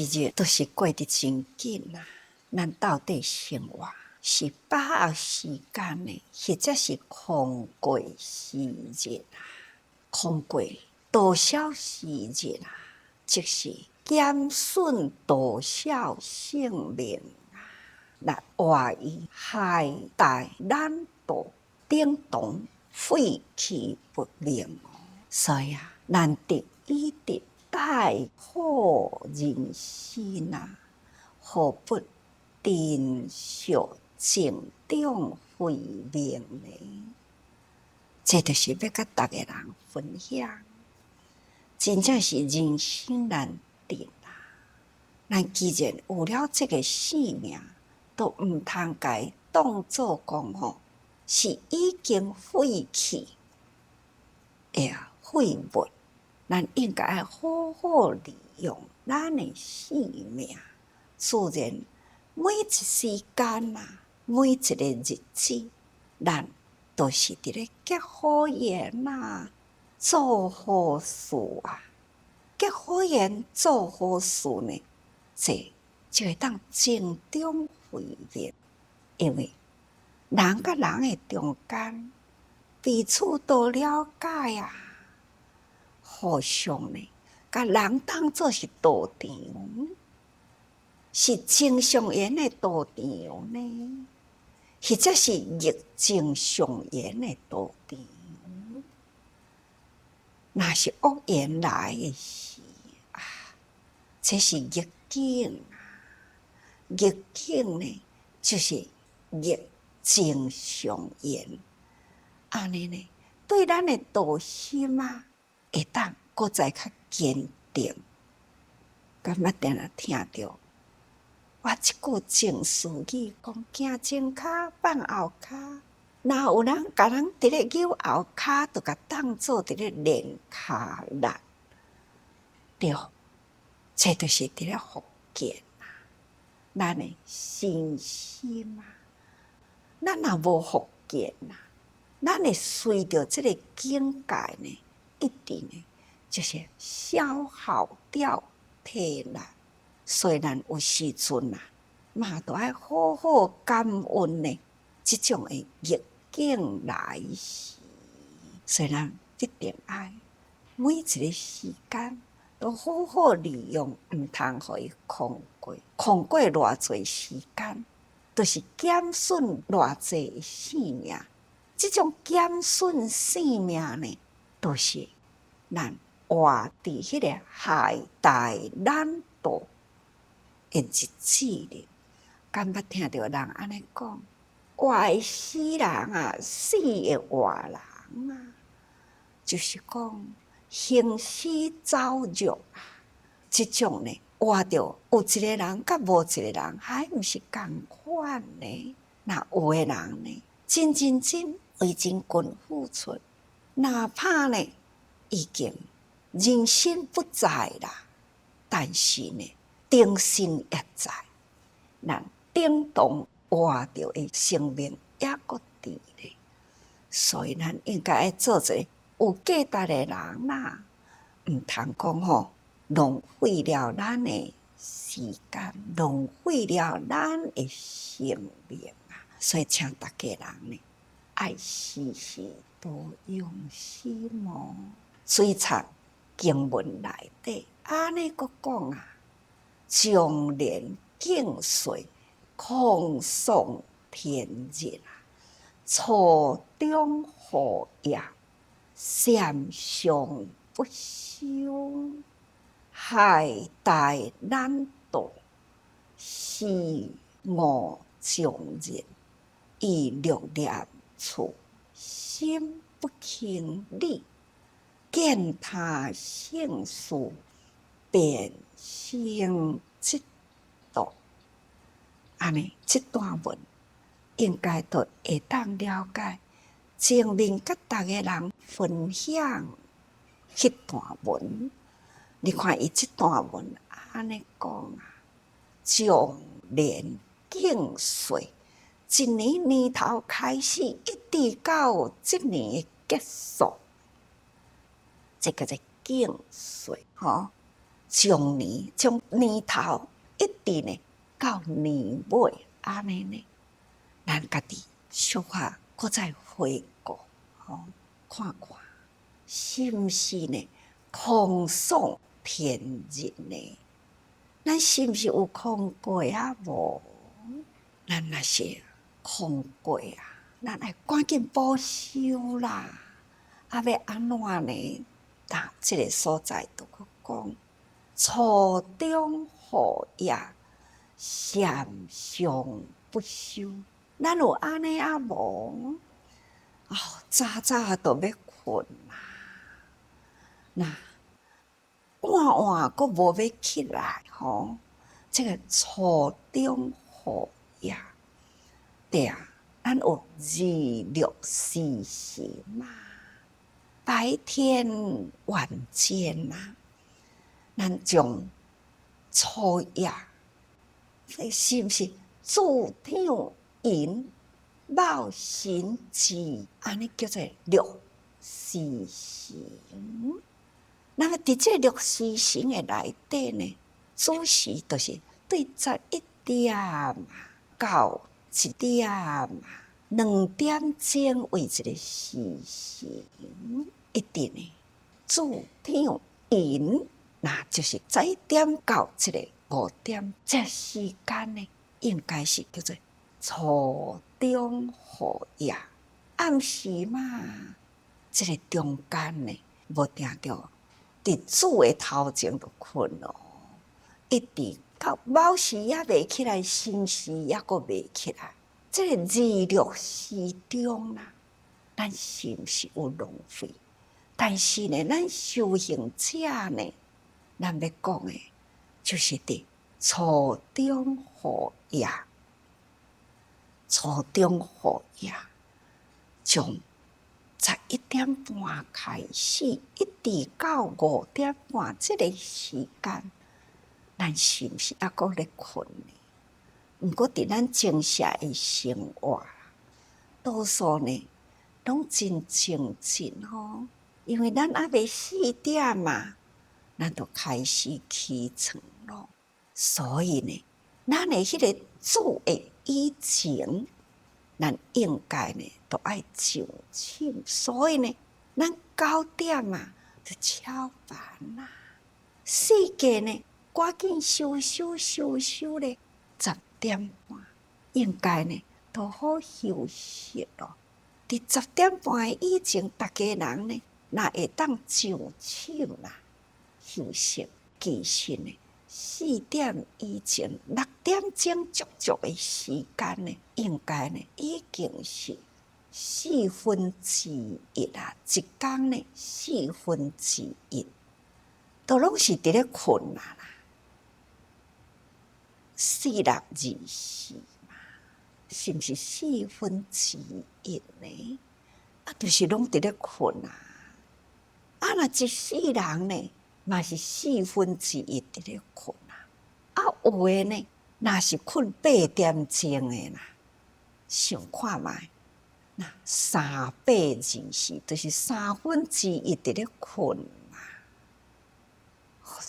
时日都是过得真紧啊！咱到底生活是把握时间呢，或者是空过时日啊？空过多少时日啊？即是减损多少性命啊？来活于害大懒惰，等同废弃不明。所以啊，咱得以得大好人生啊，何不珍惜正中慧命呢？这就是要甲大家人分享，真正是人生难定啊！咱既然有了这个性命，都毋通该当作讲吼，是已经废弃，废物。咱应该要好好利用咱的性命，自然每一时间啊，每一个日子，咱都是伫咧结好缘啊，做好事啊。结好缘做好事呢，这就会当正中慧命，因为人甲人的中间彼此都了解啊。互相呢，甲人当作是道场，是正常缘的道场呢，或者是逆正常缘的道场。若是恶缘来的时啊，这是逆境啊！逆境呢，就是逆正常缘。安尼呢，对咱的道心啊，会当搁再较坚定。敢捌定定听着我即句正词语讲，行前骹放后骹，若有人甲人伫咧扭后骹，就甲当做伫咧练骹力。对，这就是伫咧福建啊，咱的身心啊。咱若无福建啊，咱会随着这个境界呢，一定呢就是消耗掉体力。所以咱有时阵啊，嘛都要好好感恩呢，这种的逆境来时。所以咱一定爱每一个时间都好好利用，毋通互伊空过。空过偌济时间，就是减损偌济性命。这种减损性命呢，都是咱活伫迄个害大懒惰的日子里。敢捌听到人安尼讲，活的死人啊，死的活人啊，就是讲行尸走肉啊。这种呢，活着有一个人甲无一个人，还毋是共款呢？那有的人呢，真为真群付出，哪怕呢已经人生不在啦，但是呢，定心也在，咱顶同活着的生命也搁伫咧。所以咱应该要做一个有价值的人啦，毋通讲吼浪费了咱的时间，浪费了咱的生命啊！所以请大家人呢，爱时时多用心哦。水藏经文内底安尼个讲啊，将年景岁，空送天日啊，初中好业，禅相不休，害大懒惰，死我将人，以六念处，心不轻理，见他性事，变成嫉妒。安尼，这段文应该都会当了解。前面甲大家人分享迄段文，你看伊这段文安尼讲啊，将年景岁，一年年头开始，一直到这年的结束，这个叫景岁吼。从年头一直呢到年尾安尼呢，咱家己小可搁再回顾，看看是毋是呢空爽天人呢？咱是毋是有空过啊？无，咱若是空过啊，咱爱赶紧补修啦！啊，要安怎呢？即个所在都去讲，初中好也，禅上不修。咱有安尼啊无？早早都要困啦，那晚晚阁无要起来这个初中好也，对啊，咱有26时嘛，白天晚间呐，咱将初夜，是毋是自场引冒神志，安尼叫做6时行。那么伫这6时行的内底呢，主时就是对11点到1点2点钟为一个时行，一定呢自场引，那就是11点到这个5点，这时间呢应该是叫做初中好夜。暗时嘛，这个中间呢无定着伫煮的头前就困咯，一直到卯时也未起来，申时也阁未起来，这个26时啦，咱是毋是有浪费？但是呢，咱修行者呢，咱要讲的，就是伫初中好夜，初中好夜，从11点半开始，一直到5点半这个时间，咱是毋是还阁咧困呢？毋过伫咱正常的生活，多数呢拢真静静因为咱还未4点嘛，咱就开始起床咯。所以呢，咱的迄个煮的以前，咱应该呢都爱上寝。所以呢，咱9点就超烦啦。世界呢，赶紧收咧，10点半应该呢都好休息咯。伫10点半以前，大家人呢，若会当上寝啦，休息。其实呢，4点以前6点钟足足的时间呢，应该呢已经是1/4一天呢1/4，都拢是伫咧困啦，4、6、24嘛，是毋是1/4呢？就是拢伫咧困若一世人呢，嘛是1/4伫咧困有诶呢，若是困8点钟诶啦，想看觅，那3、8、24，就是1/3伫咧困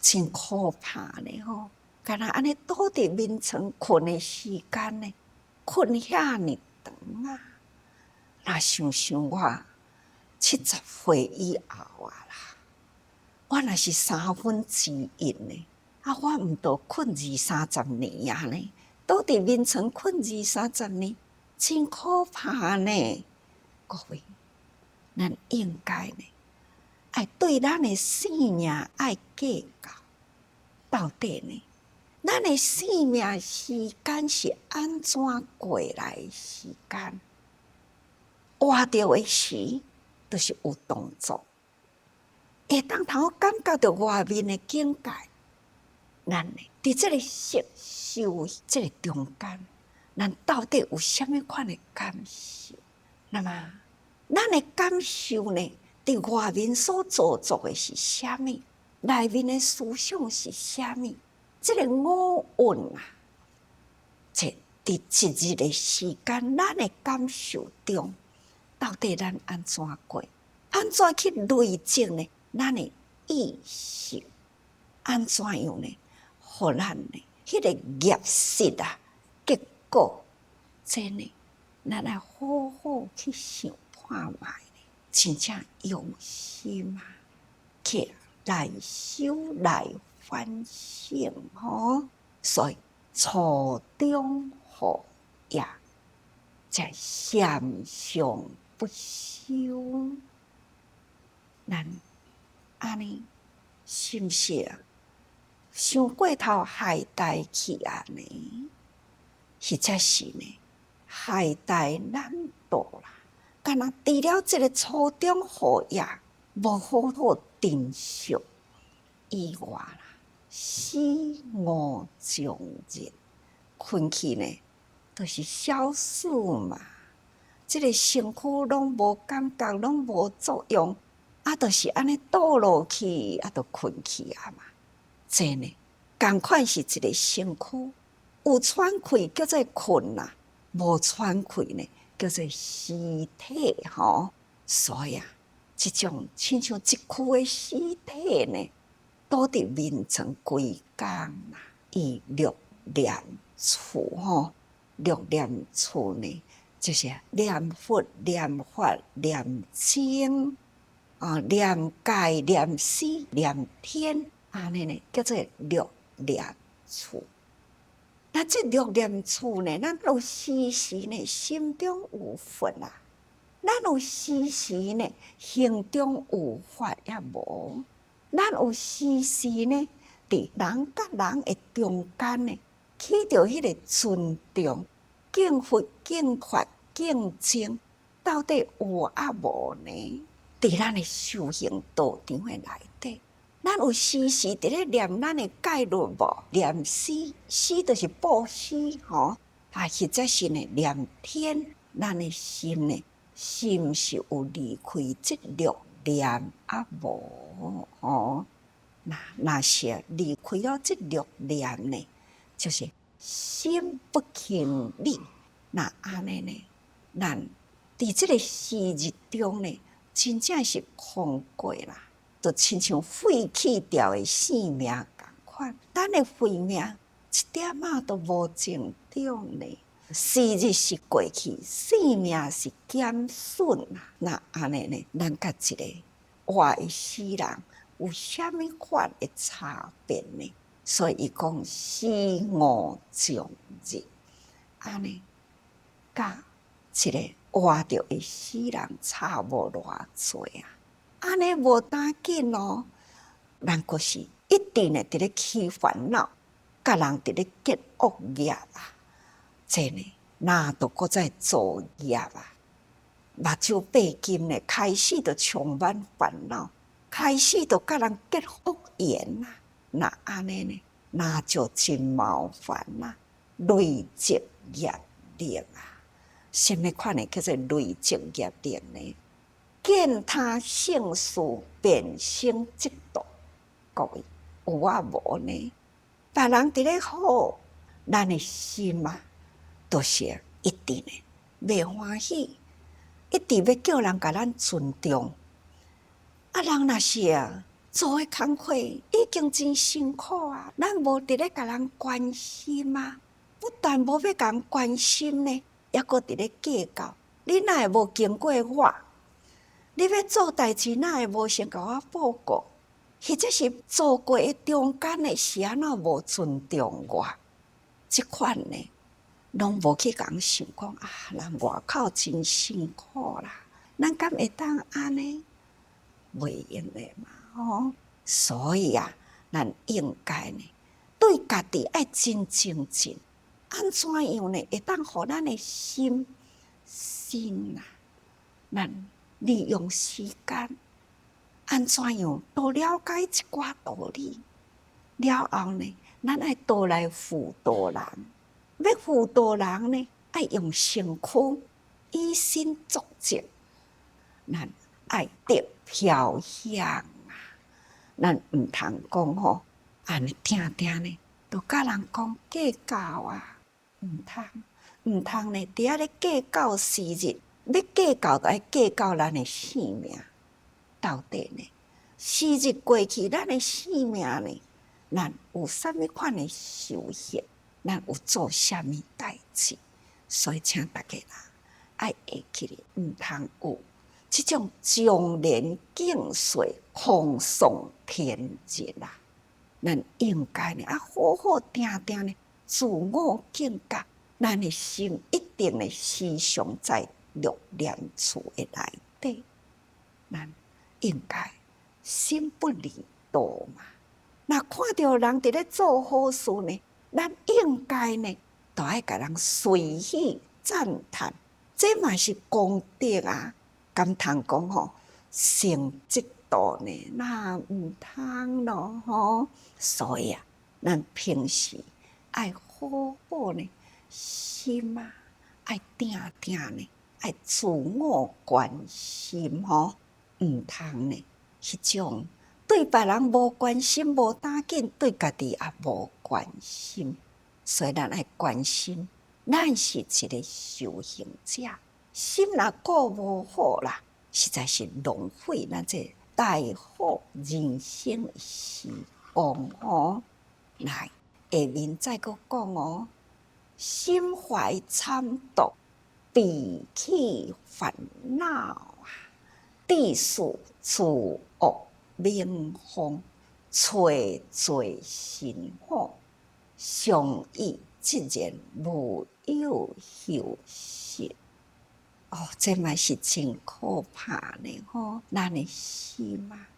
真可怕呢敢若安尼倒伫眠床困诶时间呢，困遐尼长若想想我70岁以后啦，我若是1/3呢，我毋都困20-30年呢，倒伫眠床困20-30年，真可怕呢。各位，咱应该呢，爱对咱的生命爱计较，到底呢，咱的生命时间是安怎过来的时间？活着的时，就是有动作，会当头感觉到外面的境界。咱呢，伫这个实修这个中间，咱到底有什么款的感受？那么，咱的感受呢，伫外面所做作的是什么？内面的思想是什么？这个五蕴这伫一日的时间，咱的感受中，到底咱安怎过？安怎去累积呢？咱的意识安怎样呢？互咱呢，迄个业识啊，结果真呢，咱来好好去想看卖，真正用心啊，去来修来反省吼。所以初中好也，才禅相不休。咱安尼是毋是啊？想过头害大去安尼，实在是呢，害大难度啦。敢若除了这个初中好业无好好珍惜以外啦，四五将日困去呢，就是小事嘛。这个身躯拢无感觉，拢无作用，啊，就是安尼倒落去，啊，就困去啊嘛。真呢，同款是一个身躯，有喘气叫做困啦，无喘气呢叫做尸体吼。所以啊，这种亲像一躯的尸体呢，倒伫面前规工啦，以六念处吼，六念处呢，就是念佛、念法、念经啊，念戒、念死、念天。安尼呢，叫做六念处。那这六念处呢，咱有时时呢心中有佛啊，咱有时时呢行中有法也无，咱有时时呢伫人甲人的中间呢，起着迄个尊重、敬佛、敬法、敬僧，到底有啊无呢？伫咱的修行道场的内底。咱有时时伫咧念咱的戒律无？念施，施就是布施吼，啊，或者是呢念天，咱的心呢，是毋是有离开这六念啊无？吼，那是离开了这六念呢，就是心不轻理。那安尼呢，咱伫这个时日中呢，真正是空过啦。就亲像废弃掉的性命同款，咱的慧命一点仔都无成长呢。时日是过去，性命是减损啊。那安尼呢，咱甲一个活的死人有啥物法的差别呢？所以伊讲死无将日，安尼甲一个活着的死人差无偌济啊。安尼无打紧咯，咱阁是一直呢伫咧起烦恼，甲人伫咧结恶业啊！这呢，那都阁在造业啊！目睭闭金呢，开始就充满烦恼，开始就甲人结恶缘啊！那安尼呢，那就真麻烦啦，累积业力啊！什么款呢？叫做累积业力呢？见他性事变成嫉妒，各位有啊无呢？别人伫咧好，咱的心啊，都是一直呢袂欢喜，一直要叫人甲咱尊重。啊，人若是做的工课已经真辛苦啊，咱无伫咧甲人关心啊，不但无要甲人关心呢，还阁伫咧计较，你哪会无经过我？你要做代志，哪会无先甲我报告？或者是做过的中间的是安怎无尊重我？即款呢，拢无去共想讲啊，人外口真辛苦啦，咱敢会当安尼？袂用的嘛，吼！所以啊，咱应该呢，对家己爱真精进，安怎样呢？会当互咱的心啊，咱利用时间，安怎样多了解一寡道理了后呢？咱爱倒来辅导人，要辅导人呢，爱用身躯以身作则，咱爱得飘香啊！咱毋通讲吼，安尼定定呢，都甲人讲计较啊，毋通呢，伫遐咧计较时日。要计较，就爱计较咱的性命。到底呢？时日过去，咱的性命呢，咱有啥物款的修行，咱有做啥物代志，所以请大家啦，爱会起来，毋通有即种将廉敬岁、空爽天真啦。咱应该呢，好好定定呢，自我境界，咱的心一定呢时常在六念处的内底。咱应该心不离道嘛。那看到人伫咧做好事呢，咱应该呢，都爱甲人随喜赞叹，这嘛是功德啊。敢通讲吼，成这道呢，那毋通咯吼。所以啊，咱平时爱好好呢，心啊，爱定定呢，爱自我关心吼，毋通呢，迄种对别人无关心、无打紧，对家己也无关心。所以咱爱关心，咱是一个修行者，心若顾无好啦，实在是浪费咱这大好人生的时光哦。来，下面再搁讲哦，心怀参毒，鼻起烦恼啊，地数自恶名风，吹罪心火，上意即然无有休息。这嘛是真可怕呢吼！咱的心啊，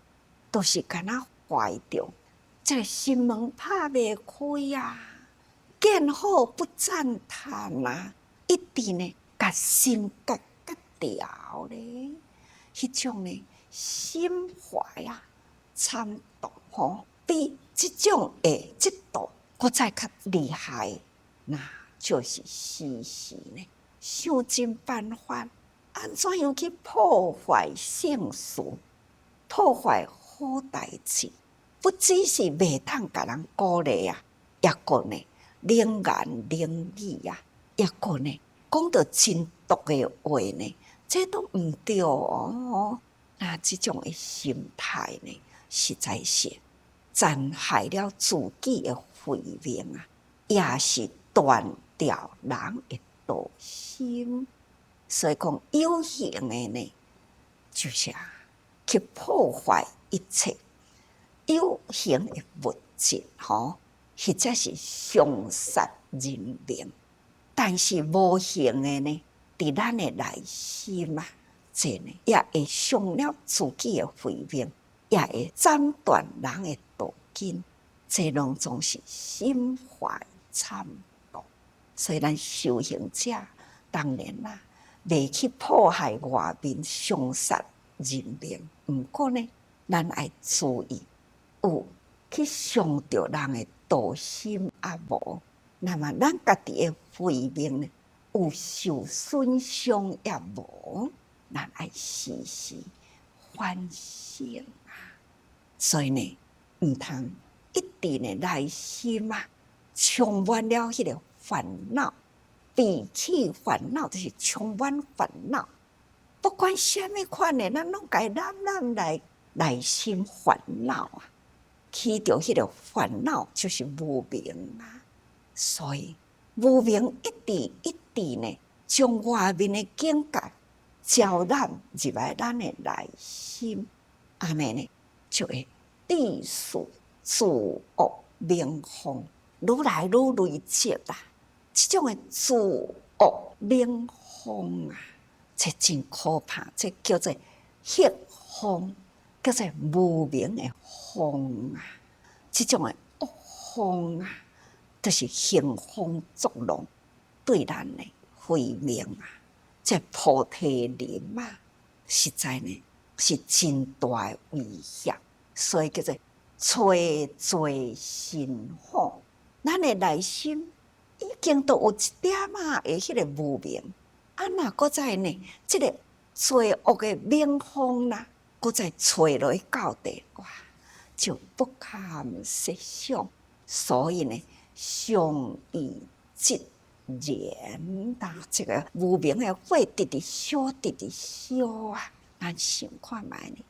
都是敢若怀着这个心门拍袂开啊，见好不赞叹啊，一直呢甲心甲调咧，迄种呢心怀啊参毒吼，比即种的即毒搁再较厉害，那就是时时呢想尽办法，安怎样去破坏圣事，破坏好代志。不只是袂当甲人鼓励啊，也个呢冷言冷语啊，也个呢讲到真毒的话呢，这都毋对哦。那这种的心态呢，实在是残害了自己的慧命啊，也是断掉人的道心。所以讲有形的呢，就是去破坏一切有形的物质，或者是伤杀人命。但是无形的呢，伫咱的内心啊，这呢也会伤了自己的慧命，也会斩断人的道根。这拢总是心怀参毒。所以咱修行者当然啦，袂去破坏外面，伤杀人命。毋过呢，咱爱注意。有去伤着人的道心啊无，那么咱家己的慧命呢，有受损伤也无，咱爱时时反省啊。所以呢，毋通一直呢内心啊，充满了迄个烦恼，鼻起烦恼就是充满烦恼。不管什么款的，咱拢该揽来内心烦恼啊。起着迄个烦恼就是无明啊，所以无明一直呢，将外面的境界招揽入来咱的内心，安尼呢就会地数自恶名风愈来愈累积啦。这种的自恶名风啊，这真可怕，这叫做黑风。叫做无明的风啊，这种的恶风啊，就是兴风作浪，对咱的慧命啊，这菩提林啊，实在呢是真大的威胁，所以叫做吹罪心火。咱的内心已经都有一点的迄个无明，若搁再呢，这个罪恶的名风啦。搁再吹落去到底，哇，就不堪设想。所以呢，上意即然呐，这个无明的火直直烧，直直烧啊！咱想看觅呢，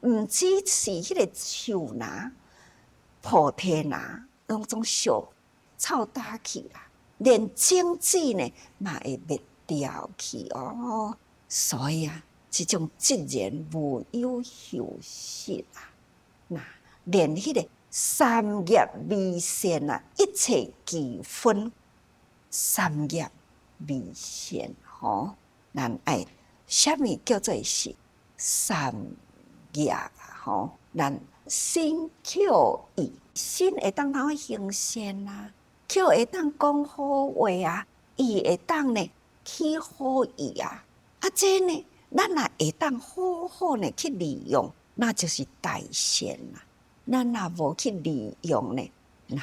毋只是迄个树拿，破天啊，拢总小臭打去啦，连经济呢嘛会灭掉去哦。所以啊，这种自然无有休息啊，那连迄个三业未现啊，一切俱分。三业未现吼，咱爱什么叫做是三业啊？吼，咱身口意，身会当通行善啦，口会当讲好话啊，意会当呢起好意啊，啊这呢，咱也会当好好呢去利用，那就是大善啦。咱若无去利用呢，那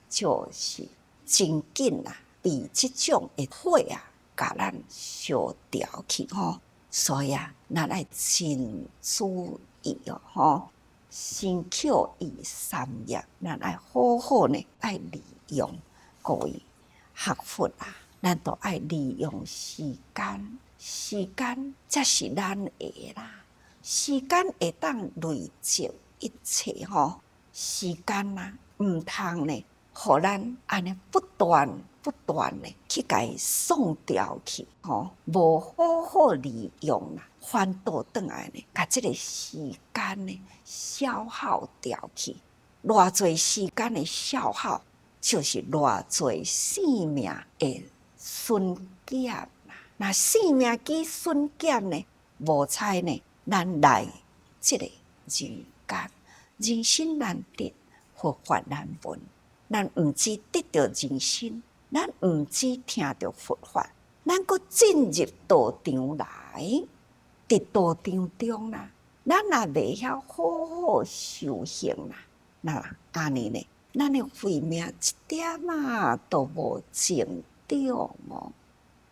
就是真紧啦。被这种的火啊，甲咱烧掉去吼，所以啊，咱爱真注意哦吼，身口意三业，咱爱好好呢爱利用。各位学佛啊，咱都爱利用时间，时间才是咱的啦。时间会当累积一切吼，时间啊，唔通呢，互咱安尼不断呢去甲伊送掉去，吼，无好好利用啦，反倒转来呢，甲这个时间呢消耗掉去，偌侪时间的消耗，就是偌侪性命的损减啦。那性命去损减呢，无采呢，咱来这个人间，人生难得，佛法难闻。咱毋只得到人生，咱毋只听到佛法，咱阁进入道场来，伫道场中啦，咱若袂晓好好修行啦，那安尼呢，咱的慧命一点啊都无正中哦。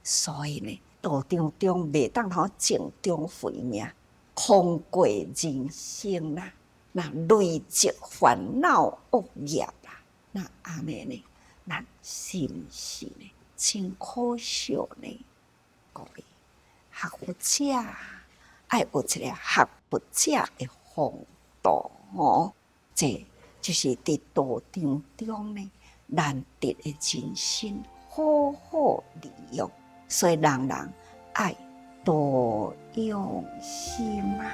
所以呢，道场中袂当通正中慧命，空过人生啦，那累积烦恼恶业啦。那安尼呢？咱是毋是呢？真可惜呢！各位学佛者爱有一个学佛者的风度哦，这就是伫道场中呢难得的人生，好好利用。所以人人爱多用心啊！